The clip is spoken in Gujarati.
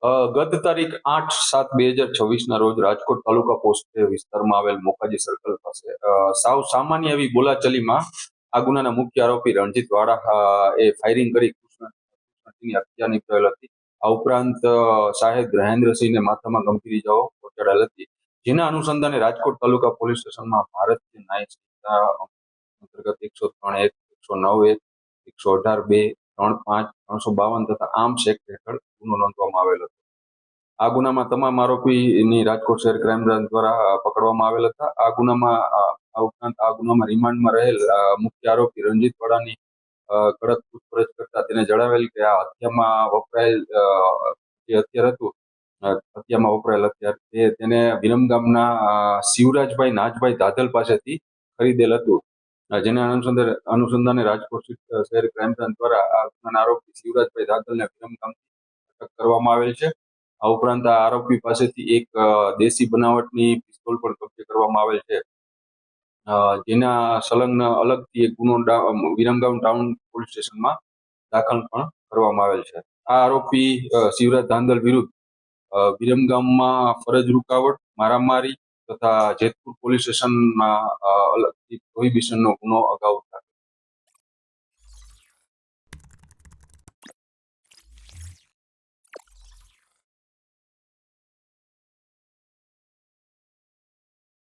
ગત તારીખ 8/7/2026 ના રોજ રાજકોટ તાલુકા પોસ્ટ વિસ્તારમાં આવેલ મોકાજી સર્કલ પાસે સાવ સામાન્ય એવી બોલાચાલીમાં આ ગુનાના મુખ્ય આરોપી રણજીત વાળા એ ફાયરિંગ કરી કૃષ્ણસિંહની હત્યા નિપજાવેલ હતી. આ ઉપરાંત સાહેબ રહેન્દ્રસિંહને માથામાં ગંભીર ઇજાઓ પહોંચાડેલ હતી, જેના અનુસંધાને રાજકોટ તાલુકા પોલીસ સ્ટેશનમાં ભારતીય ન્યાય સંહિતા અંતર્ગત 103(1), 109(1), 118(2), 3(5), 352 તથા આર્મ્સ એક્ટ હેઠળ ગુનો નોંધવામાં આવેલ હતો. આ ગુનામાં તમામ આરોપીની રાજકોટ શહેર ક્રાઇમ બ્રાન્ચ દ્વારા પકડવામાં આવેલ હતા. આ ઉપરાંત આ ગુનામાં રિમાન્ડમાં રહેલ મુખ્ય આરોપી રણજીત વાળાની કડક પૂછપરછ કરતા તેને જણાવેલ કે આ હત્યામાં વપરાયેલ જે હથિયાર હતું, હત્યામાં વપરાયેલ હથિયાર તેને વિરમગામના શિવરાજભાઈ નાથભાઈ દાધલ પાસેથી ખરીદેલ હતું, જેના અનુસંધાને રાજકોટ શહેર ક્રાઇમ બ્રાન્ચ દ્વારા આ ગુનાના આરોપી શિવરાજભાઈ દાધલને વિરમગામથી અટક કરવામાં આવેલ છે. આ ઉપરાંત આ આરોપી પાસેથી એક દેશી બનાવટની પિસ્તોલ પણ કબજે કરવામાં આવેલ છે, જેના સંલગ્ન અલગથી એક ગુનો વિરમગામ ટાઉન પોલીસ સ્ટેશનમાં દાખલ પણ કરવામાં આવેલ છે. આ આરોપી શિવરાજ ધાંધલ વિરુદ્ધ વિરમગામમાં ફરજ રૂકાવટ, મારામારી તથા જેતપુર પોલીસ સ્ટેશનમાં અલગથી પ્રોહિબિશનનો ગુનો અગાઉ